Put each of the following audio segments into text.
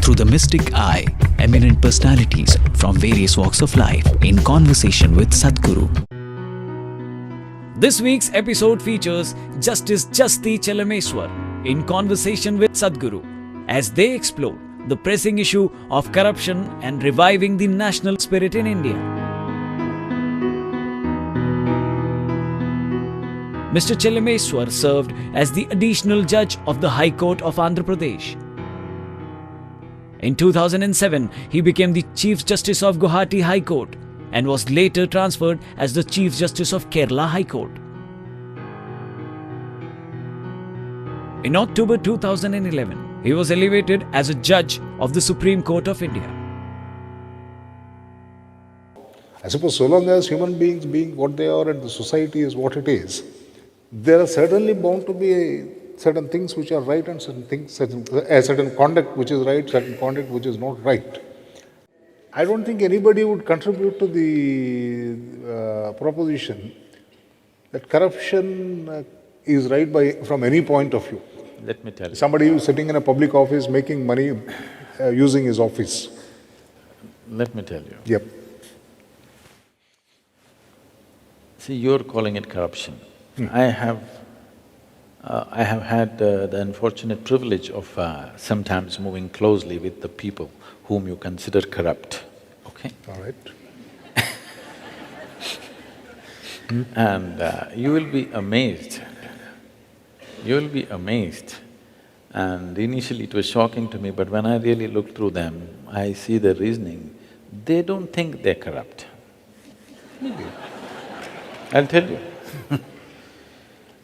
through the mystic eye, eminent personalities from various walks of life in conversation with Sadhguru. This week's episode features Justice Jasti Chalameswar in conversation with Sadhguru as they explore the pressing issue of corruption and reviving the national spirit in India. Mr. Chalameswar served as the additional judge of the High Court of Andhra Pradesh. In 2007, he became the Chief Justice of Guwahati High Court and was later transferred as the Chief Justice of Kerala High Court. In October 2011, he was elevated as a judge of the Supreme Court of India. I suppose so long as human beings being what they are and the society is what it is, there are certainly bound to be certain things which are right and certain conduct which is right, certain conduct which is not right. I don't think anybody would contribute to the proposition that corruption is right from any point of view. Let me tell you. Somebody who is sitting in a public office making money using his office. Let me tell you. Yep. See, you're calling it corruption. I have had the unfortunate privilege of sometimes moving closely with the people whom you consider corrupt, okay? All right. And you will be amazed. You will be amazed. And initially it was shocking to me, but when I really look through them, I see the reasoning. They don't think they're corrupt. I'll tell you.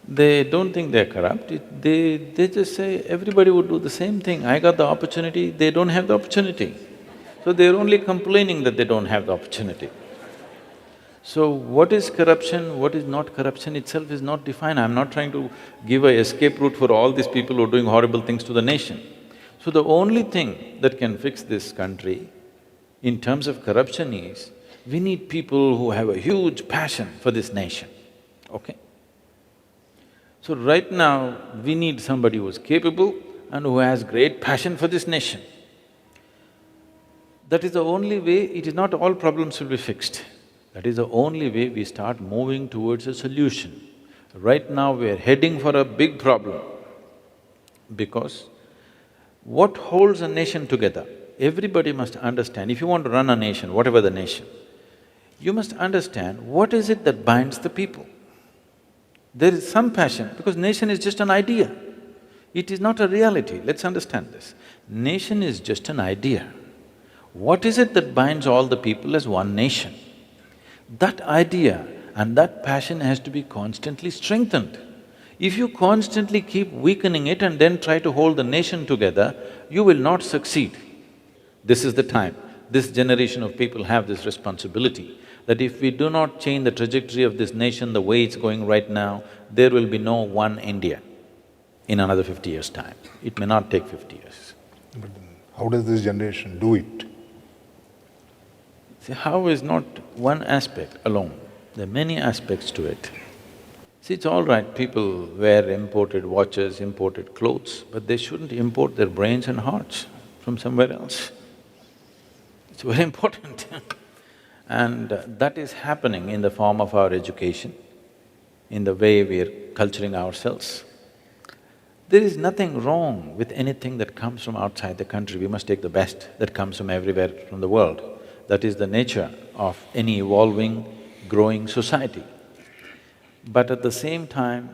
They don't think they're corrupt, they just say, everybody would do the same thing. I got the opportunity, they don't have the opportunity. So they're only complaining that they don't have the opportunity. So what is corruption, what is not corruption itself is not defined. I'm not trying to give an escape route for all these people who are doing horrible things to the nation. So the only thing that can fix this country in terms of corruption is, we need people who have a huge passion for this nation, okay? So right now, we need somebody who is capable and who has great passion for this nation. That is the only way, it is not all problems will be fixed. That is the only way we start moving towards a solution. Right now, we are heading for a big problem because what holds a nation together, everybody must understand. If you want to run a nation, whatever the nation, you must understand what is it that binds the people. There is some passion, because nation is just an idea. It is not a reality, let's understand this. Nation is just an idea. What is it that binds all the people as one nation? That idea and that passion has to be constantly strengthened. If you constantly keep weakening it and then try to hold the nation together, you will not succeed. This is the time. This generation of people have this responsibility that if we do not change the trajectory of this nation the way it's going right now, there will be no one India in another 50 years' time. It may not take 50 years. But how does this generation do it? See, how is not one aspect alone, there are many aspects to it. See, it's all right, people wear imported watches, imported clothes, but they shouldn't import their brains and hearts from somewhere else. It's very important and that is happening in the form of our education, in the way we're culturing ourselves. There is nothing wrong with anything that comes from outside the country. We must take the best that comes from everywhere from the world. That is the nature of any evolving, growing society. But at the same time,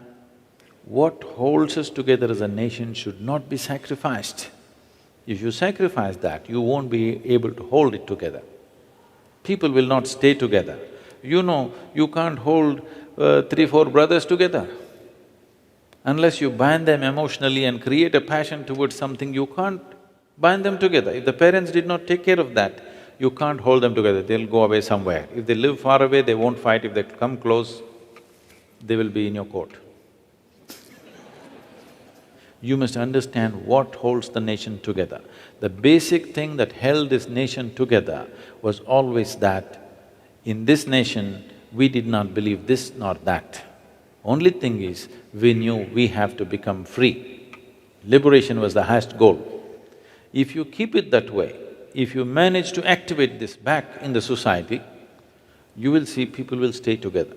what holds us together as a nation should not be sacrificed. If you sacrifice that, you won't be able to hold it together. People will not stay together. You know, you can't hold 3, 4 brothers together. Unless you bind them emotionally and create a passion towards something, you can't bind them together. If the parents did not take care of that, you can't hold them together, they'll go away somewhere. If they live far away, they won't fight. If they come close, they will be in your court. You must understand what holds the nation together. The basic thing that held this nation together was always that in this nation, we did not believe this nor that. Only thing is, we knew we have to become free. Liberation was the highest goal. If you keep it that way, if you manage to activate this back in the society, you will see people will stay together.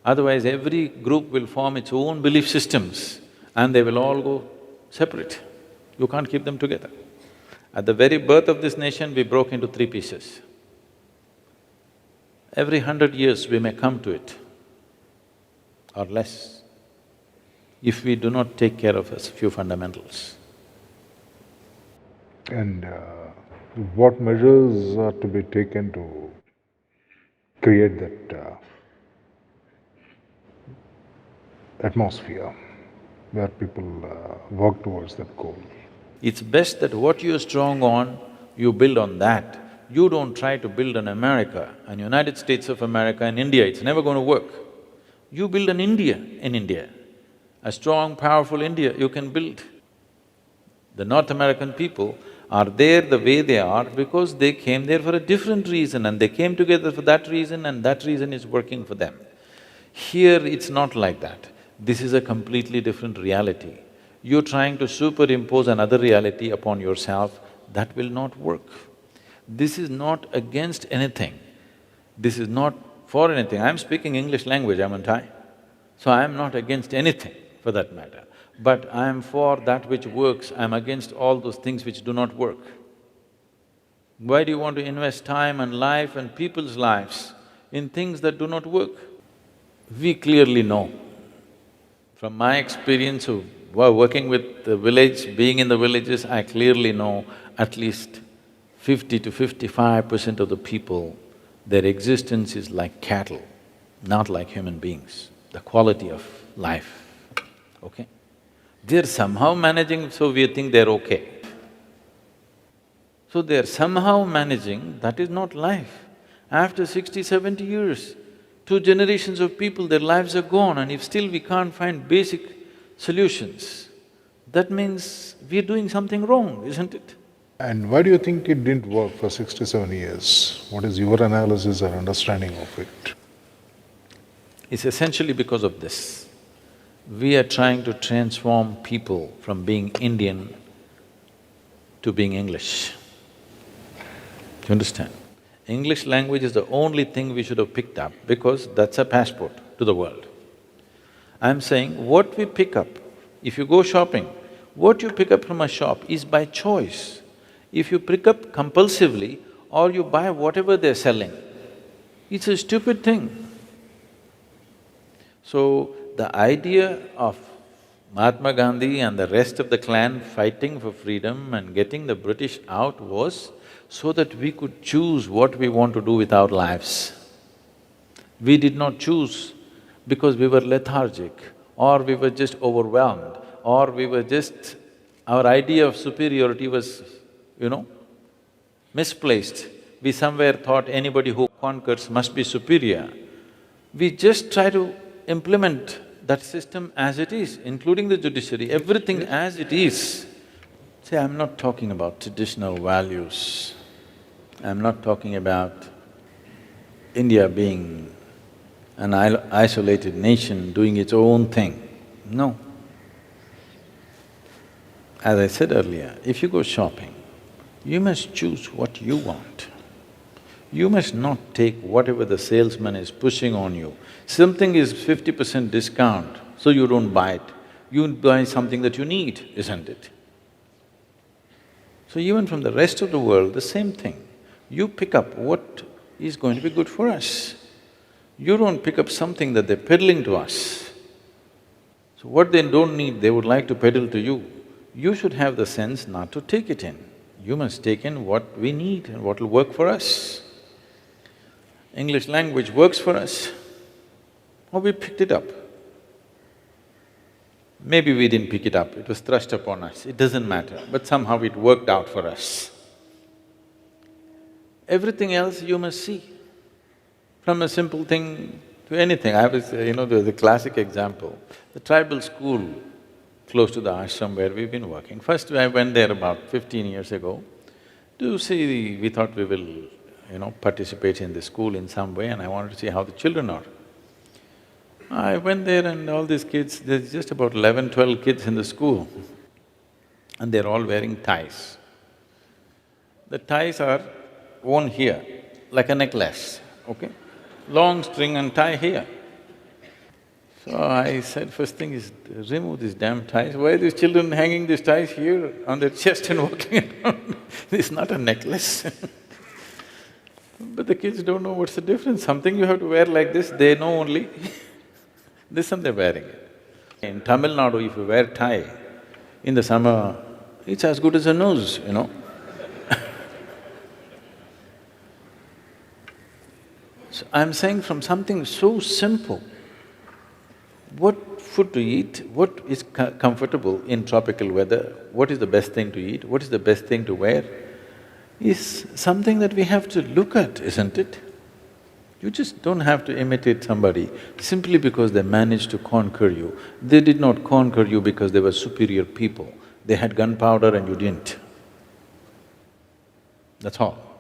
Otherwise, every group will form its own belief systems and they will all go separate. You can't keep them together. At the very birth of this nation, we broke into three pieces. Every 100 years we may come to it, or less, if we do not take care of a few fundamentals. And what measures are to be taken to create that atmosphere where people work towards that goal? It's best that what you're strong on, you build on that. You don't try to build an America, an United States of America and India, it's never going to work. You build an India in India, a strong, powerful India you can build. The North American people are there the way they are because they came there for a different reason and they came together for that reason and that reason is working for them. Here it's not like that. This is a completely different reality. You're trying to superimpose another reality upon yourself, that will not work. This is not against anything. This is not for anything. I'm speaking English language, aren't I? So I'm not against anything for that matter. But I'm for that which works, I'm against all those things which do not work. Why do you want to invest time and life and people's lives in things that do not work? We clearly know. From my experience of working with the village, being in the villages, I clearly know at least 50 to 55% of the people, their existence is like cattle, not like human beings, the quality of life, okay? They're somehow managing, so we think they're okay. So they're somehow managing, that is not life. After 60, 70 years, 2 generations of people, their lives are gone and if still we can't find basic solutions, that means we're doing something wrong, isn't it? And why do you think it didn't work for 67 years? What is your analysis or understanding of it? It's essentially because of this. We are trying to transform people from being Indian to being English. Do you understand? English language is the only thing we should have picked up because that's a passport to the world. I'm saying what we pick up, if you go shopping, what you pick up from a shop is by choice. If you pick up compulsively or you buy whatever they're selling, it's a stupid thing. So, the idea of Mahatma Gandhi and the rest of the clan fighting for freedom and getting the British out was so that we could choose what we want to do with our lives. We did not choose because we were lethargic or we were just overwhelmed or we were just… our idea of superiority was, misplaced. We somewhere thought anybody who conquers must be superior. We just try to implement that system as it is, including the judiciary, everything as it is. See, I'm not talking about traditional values. I'm not talking about India being an isolated nation doing its own thing. No. As I said earlier, if you go shopping, you must choose what you want. You must not take whatever the salesman is pushing on you. Something is 50% discount, so you don't buy it. You buy something that you need, isn't it? So even from the rest of the world, the same thing. You pick up what is going to be good for us. You don't pick up something that they're peddling to us. So what they don't need, they would like to peddle to you. You should have the sense not to take it in. You must take in what we need and what will work for us. English language works for us, or we picked it up. Maybe we didn't pick it up, it was thrust upon us, it doesn't matter, but somehow it worked out for us. Everything else you must see, from a simple thing to anything. I was… the classic example, the tribal school close to the ashram where we've been working. First I went there about 15 years ago to see… we thought we will, participate in the school in some way and I wanted to see how the children are. I went there and all these kids, there's just about 11, 12 kids in the school and they're all wearing ties. The ties are worn here, like a necklace, okay? Long string and tie here. So I said, first thing is, remove these damn ties. Why are these children hanging these ties here on their chest and walking around? This is not a necklace. But the kids don't know what's the difference. Something you have to wear like this, they know only this and they're wearing it. In Tamil Nadu, if you wear tie in the summer, it's as good as a nose, you know. So I'm saying from something so simple, what food to eat, what is comfortable in tropical weather, what is the best thing to eat, what is the best thing to wear, is something that we have to look at, isn't it? You just don't have to imitate somebody simply because they managed to conquer you. They did not conquer you because they were superior people. They had gunpowder and you didn't. That's all.